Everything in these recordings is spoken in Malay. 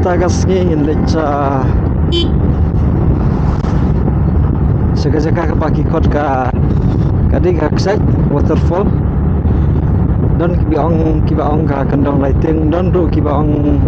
mentagas ngin leca jaga-jaga bagi kot ka kadik aksai waterfall don kibaong ka kendong lighting don ru kibaong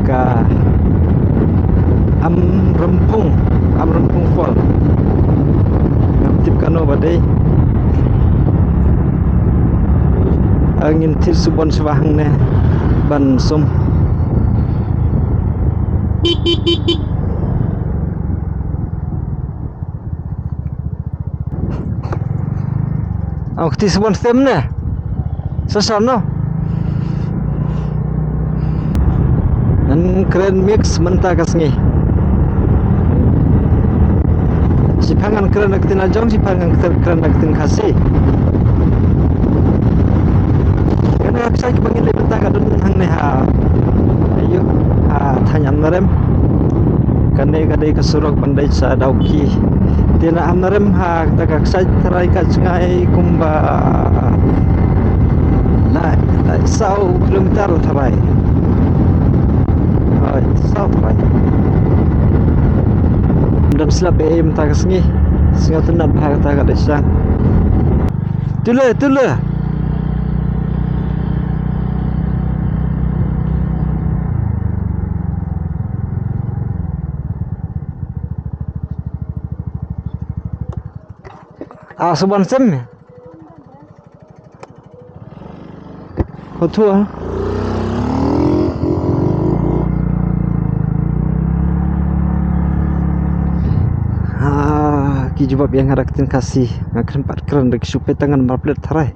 ka am rempung fall ngaptip kano badai angin tir subon swahang ne ban sum ti subon stem ne sasano nan keren mix mentagas ngi si pangan keren naktin ajong si pangan keren naktin kasih kana aksai bangin le bentaga dun hang ne ha ayo ha thanyan narem kane kadai kasurok pandai sa dauki tina amnarem ha tagaksai tarai ka cngai kumba la sau kilometer tarai hai sau tarai dan slap em tagas ngi singa tunat bhag taga desa tule subon sem hotua ki jawab yang haraktin kasih akan pat keren dek supaya tangan maplet tarai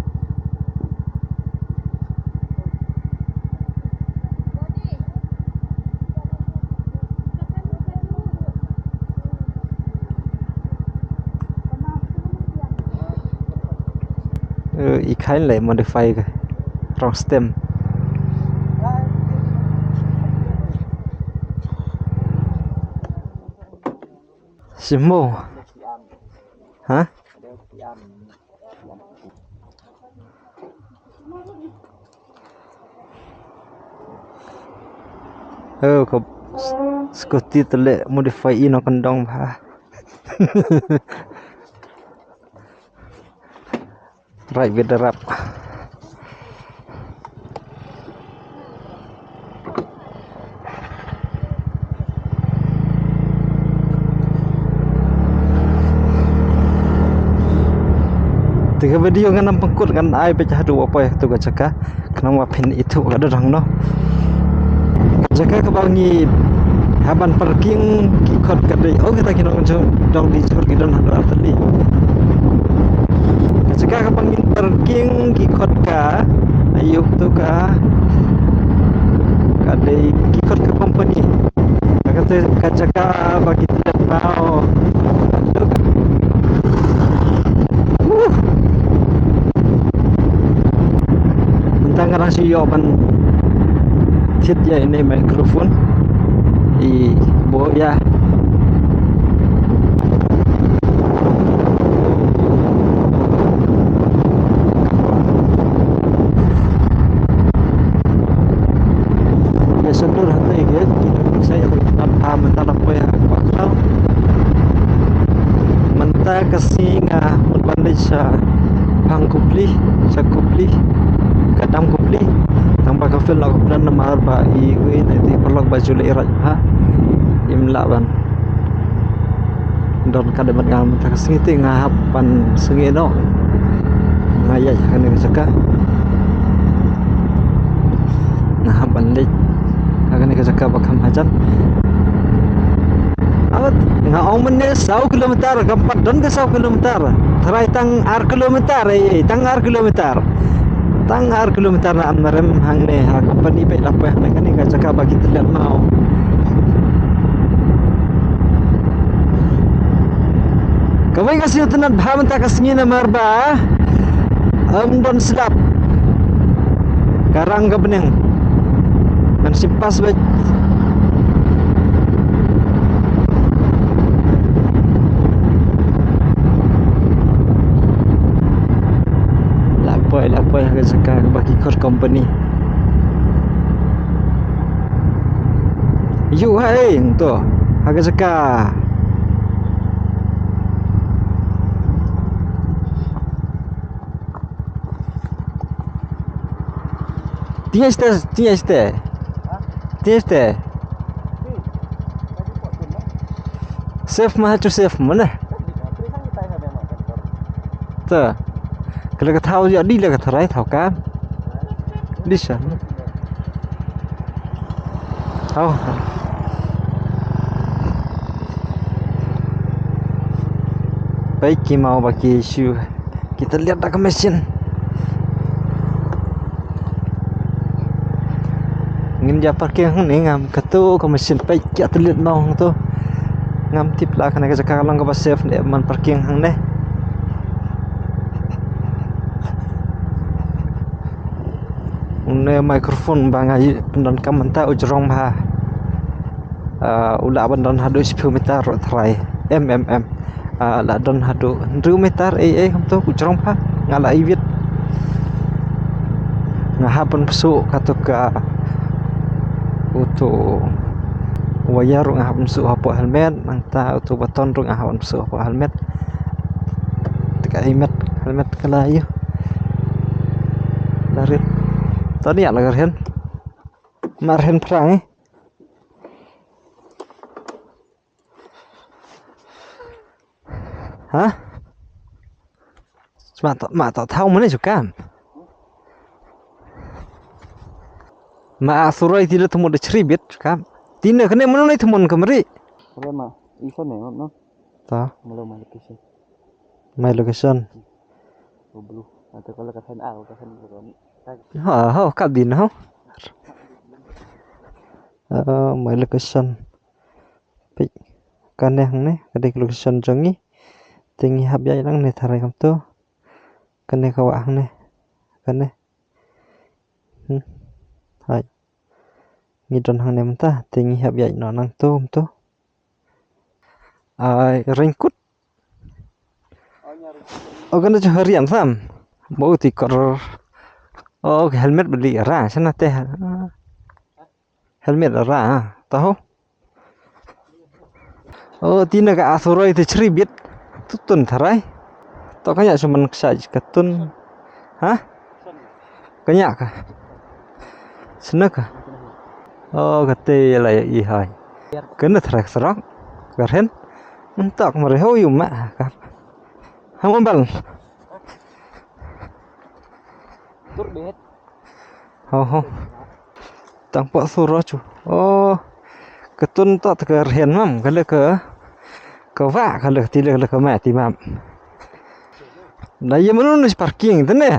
ikan le modify ke wrong stem simo hah kau skuti tele modify ino kendong bah right bederap tiga video ngan pengkut kan ai pecah dua apa ya tu gacaka kena wapin itu ada orang no gacaka kebangi haban parking kikot kadai kita kena dong di jor gidan handa tali gacaka kebangi parking kikot ka ayuh tu ka kadai kikot ke company kata gacaka bagi tidak mau tangan si yoban tit ya ini mikrofon i boya ya sendur hati ya saya tak mentah apa ya bakal mentah kesinga membanding sa pangkupli sakupli kadam kupli tanpa kafil la kuplan nama arba I nanti perlok baju leiraj ha imla ban don kademat ngam tak singiti ngahapan sengeno ngaya kan saka ngahapan lek akan saka bakam hajan awat ngaong men 100 kilometer kampat don ke 100 kilometer terai tang ar kilometer tang ar kilometer tang ar kilometer na amnarem hang ne ha company pe lapah na kani ka jaka bagi tidak mau kawai kasih tenat bham ta kasngi na marba don slap karang ka beneng kan sipas ba apa yang sekarang bagi core company Yuk hai tu. Harga seka. Tinha este. Safe mah tu safe mana? Tu. Kalau kau tahu jadi lah kau terai tahu kan? Di sana. Oh. Baik mau bagi isu. Kita lihat dah ke mesin. Ngin ja parking ni ngam katu ke mesin baik kita lihat nong tu. Ngam tip lah kena kerja kalau ke safe ni man parking hang ni. Ne mikrofon bangai pendan kamanta ujrong bah. Ula bandan hadu 10 meter terai la don hadu 2 meter ham tu ujrong bah ngala iwit ngahapan pesuk katuka utu wayar ngahapan pesuk apa helmet mangta utu baton rung ngahapan pesuk apa helmet tika helmet kala ayu larit tadi ya lagar marhen perang hah ma tak tahu mana juga ma surai tidak temu de ceribit kam tina kene mana ni temun kemari ma isa ne no ta malo location my location blue atau kalau kasan ha kabin ha my location pi kane hang ne kade location jongi tingi habya nang ne tharai kam tu kane kawa hang ne kane hai ngidon hang ne mta tingi habya no nang tu ai ringkut kana harian sam bau ti kor helmet beli ra sana teh helmet ra tahu tina ka asuroi te ceribit tutun tharai to kanya cuman ksaj katun ha kanya ka senaka kate la i hai kena thrak srak garhen mentak mare ho yuma ka hang bal tur bet ho tang pa suro chu katun to garhen mam kale ka va kale ti le ka ma ti mam na yemunu nis parking tene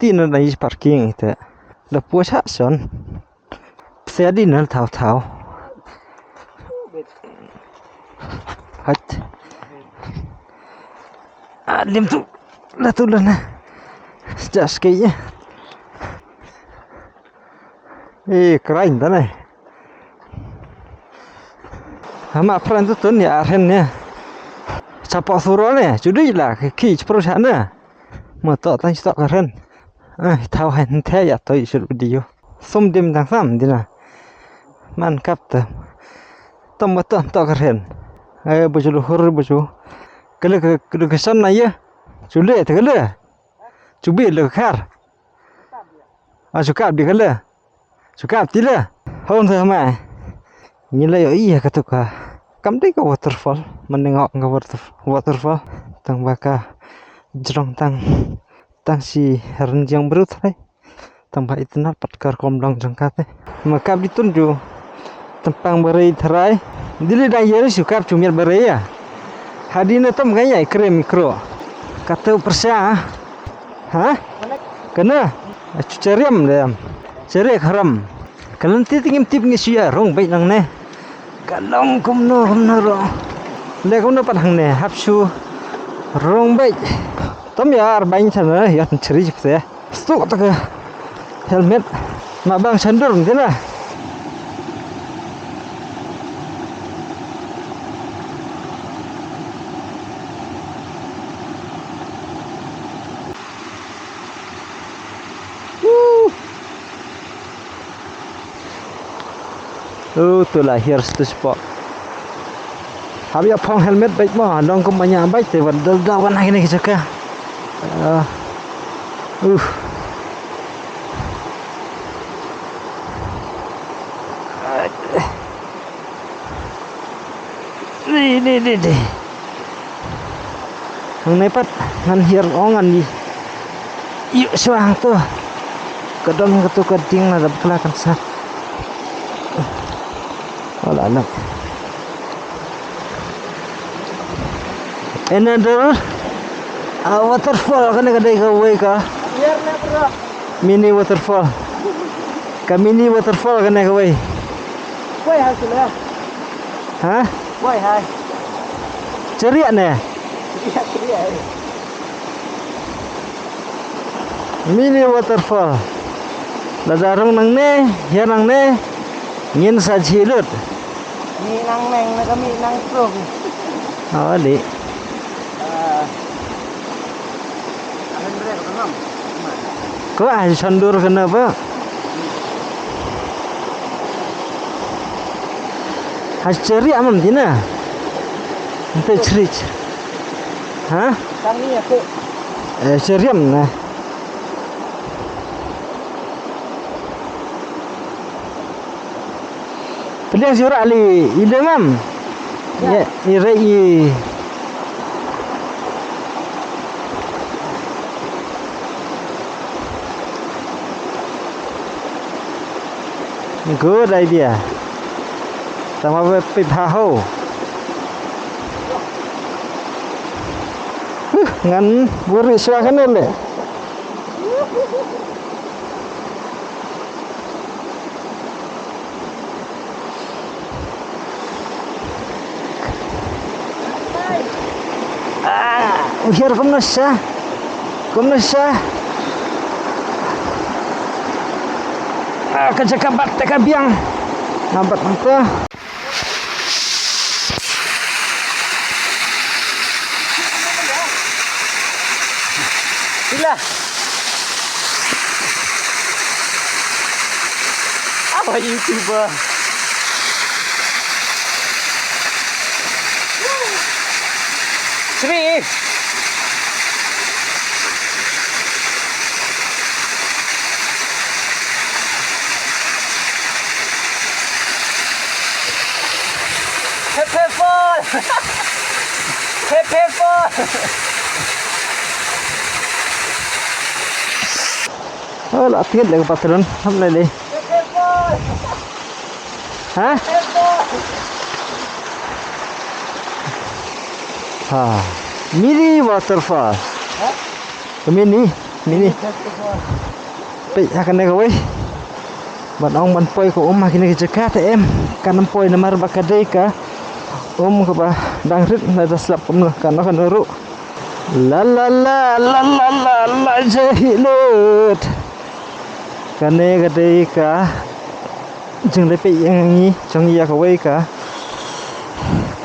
tina na is parking te la puasa son xe đi nó thao hết liêm tụ là tu lần just cái crying đó này mà friend tu tuần ya hen nè sapa suro nè chú đi là khi pro sản nè mà tao tay tao cái hen thao hen thế ya tôi sẽ video xôm đêm tháng 3 đi nè man cắp tâm mất tao cái hen baju hur baju cái sân này á chú lệ thì cái lệ chú biết được khar chú cáp đi cái lệ chú cáp tí lệ hôm thôi mà như là ý cái tục cắm đấy cái waterfall mình ngọc cái waterfall tang baka jrong tang si renjang berut hai tang ba itna patkar komlang jangkate maka ditunju tempang berai terai dili dah yeri sukap cumir berai ya hadina tam gaya krem mikro kata persa ha kena ceriam dam ceri haram kalau tingim tip ngisia rong baik nang ne kalong kumno ro le kumno padang ne hapsu rong baik tam ya arbain sana ya ceri jipse stok tak helmet ma bang sandur ngena Oh, itulah here's the spot. Habis apa helmet baik mah, dong ko banyak baik te dawan ini kita. Uh. Ni. Ang nepat ngan hier ongan di. Yuk suang tu. Kedon ketu keding na belakang sa. Wala anak. Another waterfall kan kadai ka way ka. Biar na bro. Mini waterfall. Ka mini waterfall kan ka way. Way hai sila. Ha? Way hai. Ceria ne. Iya. Mini waterfall. Ladarong nang ne, yan nang ne. Ngin sa jilut. Ni nang neng na kami nang pro. Oh, di. Akan beres kan? Ko ay sandur kenapa? Has ceria amam dina. Ente cerit. Ha? Kami ya ke. Ceriam na. Pilihan surah ali idamam. Ya, irai. Good idea. Sama pipaho. Ngan buri suakan le. Here kom nasa. Kecakabat tekabiang. Nampak apa? Sila. Apa YouTuber? Sri. Pepper. Oh, latihan lagi patron. Apa ni? Hah? Mini waterfall. Mini. Pe akan nak kau. Ban ong ban poi ko kini kejakat em. Kan poi namar bakadai ka. Ka ba dangrit na daslap kom kan uruk. La jahilut. Kane kadai ka jeng lepe yang ni jong iya ka wei ka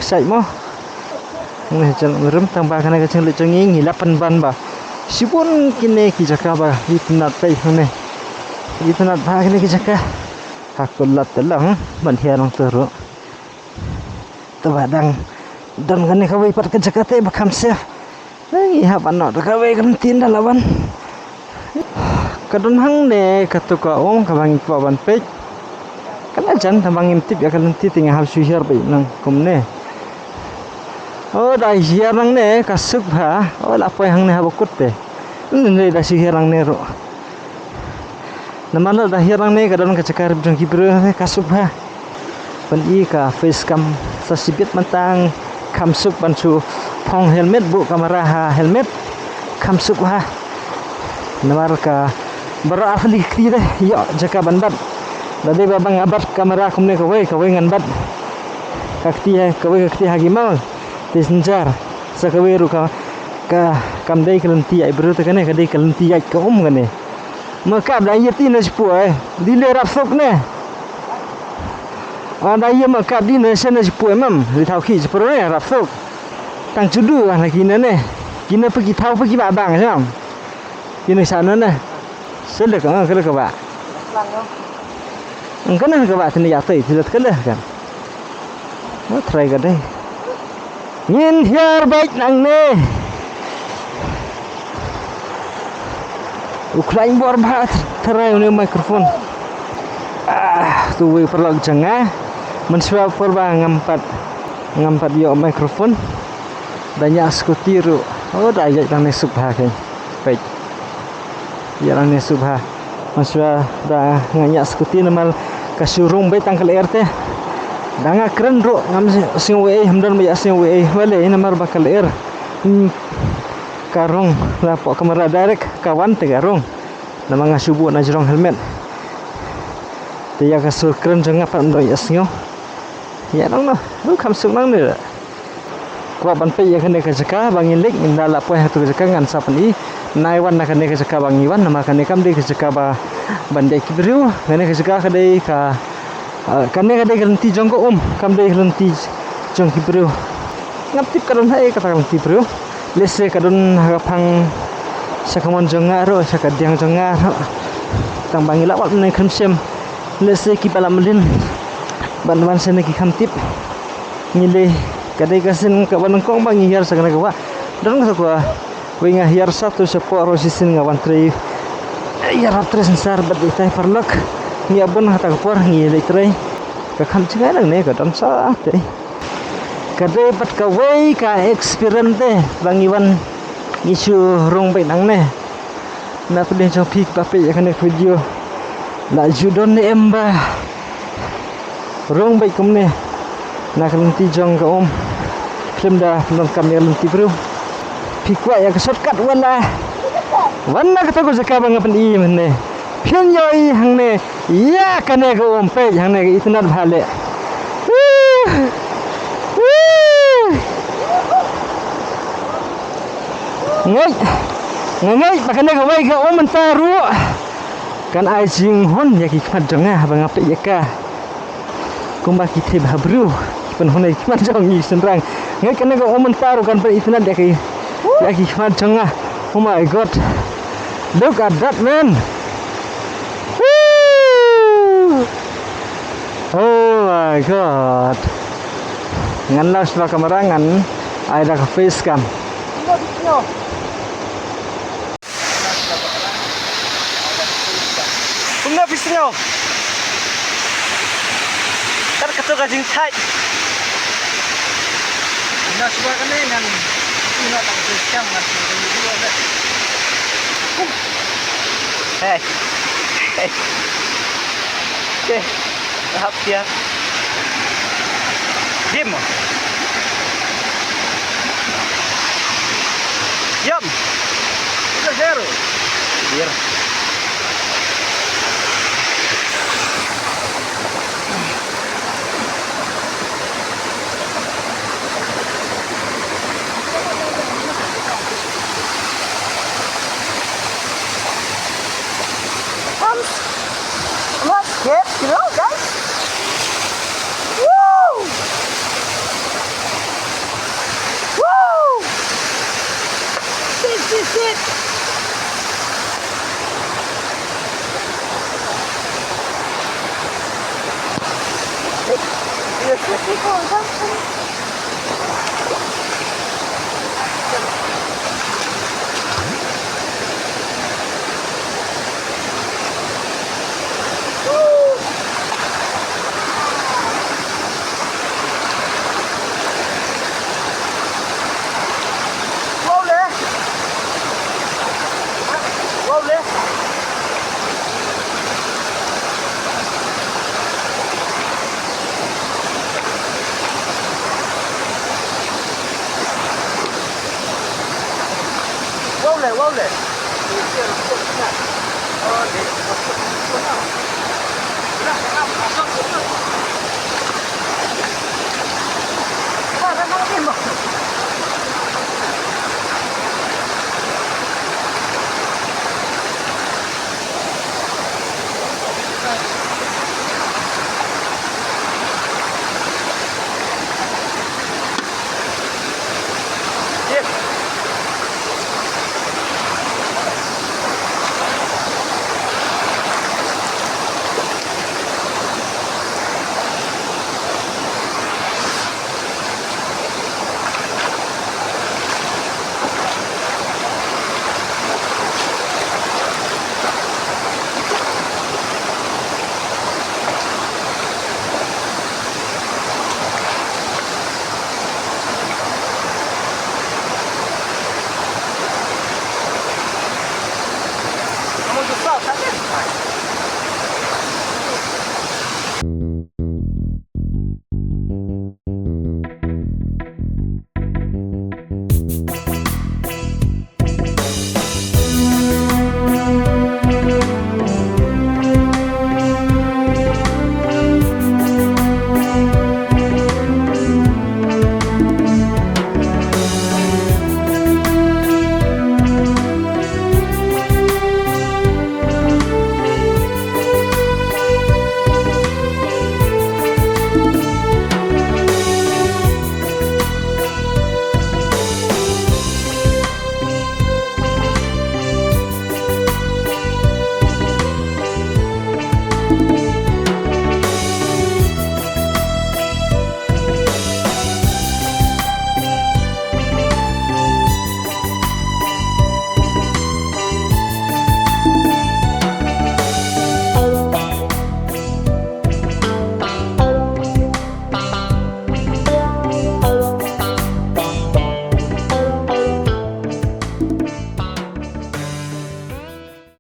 sai mo ngai jeng merem tambah kane ka jeng le jeng ngi lapan ban ba sipun kine ki jaka ba itnat pai hne itnat ba kine ki jaka hakulat telang ban hian ong tero tabadang dan kane ka wei pat ka jaka te ba kham se ngi ha ban no ka wei kan tin da lawan kadon hang ne katuka om kabang pawan pek kana jan tambang imtip ya kan ti tinga hal suhir be nang komne oh dai hiar nang ne kasuk ha oh la poi hang ne ha bokut te ne da suhir nang ne ro namana da hiar nang ne kadon ka cakar jang kibro kasuk ha pan i ka face cam sa sibit mantang kamsuk bancu phong helmet bu kamera ha helmet kamsuk ha namar ka bara afli kira ya jaka bandat dade babang abat kamera kumne kawai ngan bat kakti hagi mal tisnjar sa kawai ruka ka kamdai kalenti ai bro takane kadai kalenti ai ka gane maka da yeti na spoi dile rafok ne ada ye maka di na sena spoi mam di thau khi spoi ne rafok tang judu lah kina ne kina pergi thau pergi babang sam kina sana ne sedek kalau ka ba Engkan nak buat sini jatuh tidak kalah kan. Mau try kan deh. Ngin hiar baik nang ne. Ukrain bor bahat try ni mikrofon. Tu we perlu jengah. Mensua perba ngampat yo mikrofon. Banyak skutiru. Oh dah ajak nang subha kan. Baik. Ya nang subha. Mensua dah nganyak skuti namal kasurung baik tangkal RT. Danga keren ro ngam sing we hamdan me sing we wale namar bakal karong lapok kamera direct kawan te garong nama ngasubu na jerong helmet dia kasur keren jengah pan do yasnyo ya nang no lu kamsuk nang ne ko ban pe ya kene ka jaka bangin lik inda la po ha tu jaka ngan sapni naiwan na kene ka jaka bangiwan nama kene kam de ka jaka ba bande kibru kene ka jaka ka de ka kane kadai ganti jong ko kam dai ganti jong ki bro ngaptip kadon hai kata ganti bro lese kadon hapang sakamon jonga ro sakadiang jonga tang bangi lawat ne khamsem lese ki palamelin ban sene ki khamtip ngile kadai kasen ka banongkong bangi hiar sagana ka dan ka ko winga hiar satu seporo sisin ngawan tri ya raptres sar badai tai perlok ni abon hata kapor ni letrai ka kham chingai nang ne ka dan sa te ka de pat ka wei ka experience te bangiwan isu rong bai nang ne na pede jo pik pa pe yakane video la judon ne emba rong bai kum ne na kalenti jong ka film da film kamera lenti bro pikwa ya ka shortcut wala kata ko jaka bang apan i menne phian yoi hangne ya kane ko pe hangne itna bhale ngai pakane ko wai ka mantaru kan ai jing hon ya ki khat jonga bang ape yaka kumba ki the bhabru pen honai kmat jong ni senrang ngai kane ko mantaru kan pe itna de ki ya ki khat jonga. Oh my god, look at that man. Woo! Oh my god, ngan lah sebelah kamera ngan ada ke face cam. Bunga pisnyo. Tar ketuk kajing thai. Nah sebelah kene ngan ina tak face cam ngan video ada. Hey. Okay. Tahap dia. Dim. Yum. Kita zero. Biar. Yes, you know, guys. Woo! Woo! Sit. Wow le.